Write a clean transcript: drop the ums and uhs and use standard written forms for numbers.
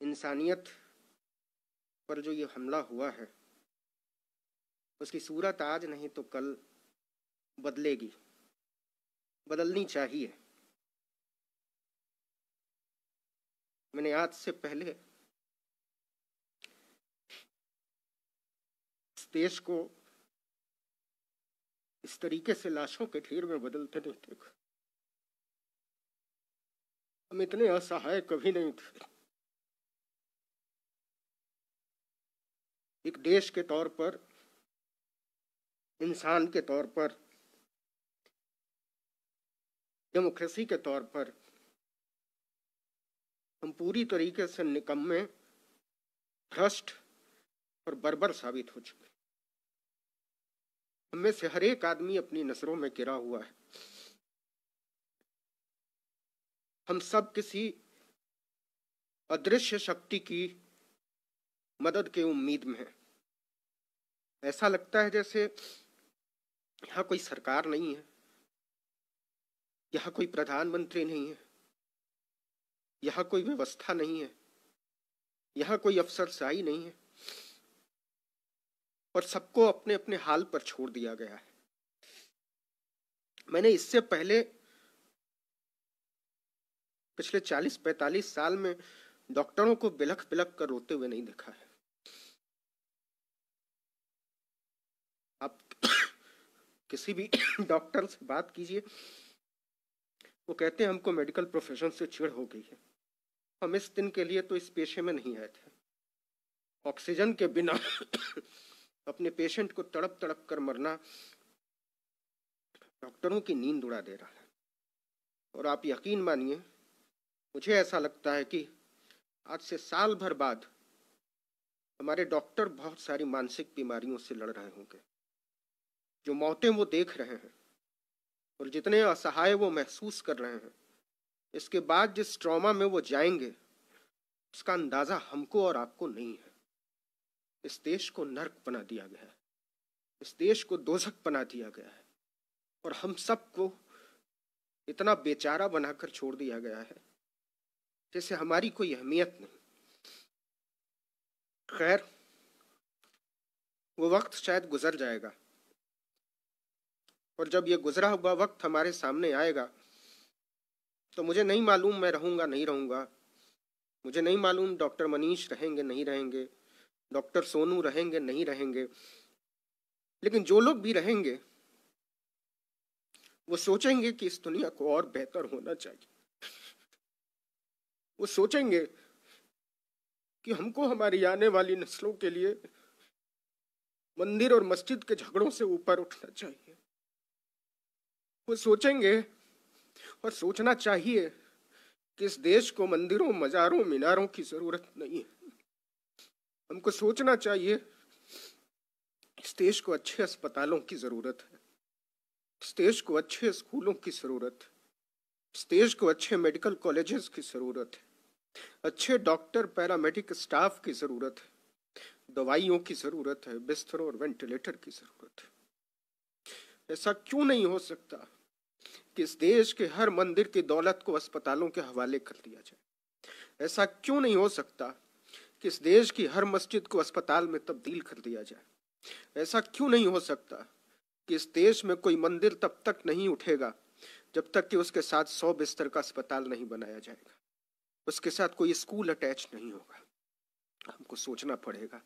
इंसानियत पर जो ये हमला हुआ है उसकी सूरत आज नहीं तो कल बदलेगी, बदलनी चाहिए। मैंने आज से पहले इस देश को इस तरीके से लाशों के ढेर में बदलते नहीं देखा। हम इतने असहाय कभी नहीं थे। एक देश के तौर पर, इंसान के तौर पर, डेमोक्रेसी के तौर पर हम पूरी तरीके से निकम्मे, भ्रष्ट और बर्बर साबित हो चुके। हम में से हर एक आदमी अपनी नजरों में गिरा हुआ है। हम सब किसी अदृश्य शक्ति की मदद के उम्मीद में हैं। ऐसा लगता है जैसे यहाँ कोई सरकार नहीं है, यहाँ कोई प्रधानमंत्री नहीं है, यहाँ कोई व्यवस्था नहीं है, यहाँ कोई अफसरशाही नहीं है और सबको अपने अपने हाल पर छोड़ दिया गया है। मैंने इससे पहले पिछले 40-45 साल में डॉक्टरों को बिलख बिलख कर रोते हुए नहीं देखा है। आप किसी भी डॉक्टर से बात कीजिए, वो कहते हैं हमको मेडिकल प्रोफेशन से चिढ़ हो गई है। हम इस दिन के लिए तो इस पेशे में नहीं आए थे। ऑक्सीजन के बिना अपने पेशेंट को तड़प तड़प कर मरना डॉक्टरों की नींद उड़ा दे रहा है। और आप यकीन मानिए, मुझे ऐसा लगता है कि आज से साल भर बाद हमारे डॉक्टर बहुत सारी मानसिक बीमारियों से लड़ रहे होंगे। जो मौतें वो देख रहे हैं और जितने असहाय वो महसूस कर रहे हैं, इसके बाद जिस ट्रॉमा में वो जाएंगे उसका अंदाजा हमको और आपको नहीं है। इस देश को नर्क बना दिया गया है, इस देश को दोजख बना दिया गया है और हम सबको इतना बेचारा बनाकर छोड़ दिया गया है जैसे हमारी कोई अहमियत नहीं। खैर, वो वक्त शायद गुजर जाएगा और जब ये गुजरा हुआ वक्त हमारे सामने आएगा तो मुझे नहीं मालूम मैं रहूंगा नहीं रहूंगा, मुझे नहीं मालूम डॉक्टर मनीष रहेंगे नहीं रहेंगे, डॉक्टर सोनू रहेंगे नहीं रहेंगे, लेकिन जो लोग भी रहेंगे वो सोचेंगे कि इस दुनिया को और बेहतर होना चाहिए। वो सोचेंगे कि हमको हमारी आने वाली नस्लों के लिए मंदिर और मस्जिद के झगड़ों से ऊपर उठना चाहिए। वो सोचेंगे और सोचना चाहिए कि इस देश को मंदिरों, मजारों, मीनारों की जरूरत नहीं है। हमको सोचना चाहिए इस देश को अच्छे अस्पतालों की जरूरत है, इस देश को अच्छे स्कूलों की जरूरत है, इस देश को अच्छे मेडिकल कॉलेजेस की जरूरत है, अच्छे डॉक्टर, पैरामेडिक स्टाफ की जरूरत है, दवाइयों की जरूरत है, बिस्तरों और वेंटिलेटर की जरूरत है। ऐसा क्यों नहीं हो सकता कि इस देश के हर मंदिर की दौलत को अस्पतालों के हवाले कर दिया जाए? ऐसा क्यों नहीं हो सकता कि इस देश की हर मस्जिद को अस्पताल में तब्दील कर दिया जाए? ऐसा क्यों नहीं हो सकता कि इस देश में कोई मंदिर तब तक नहीं उठेगा जब तक कि उसके साथ 100 बिस्तर का अस्पताल नहीं बनाया जाएगा, उसके साथ कोई स्कूल अटैच नहीं होगा? हमको सोचना पड़ेगा।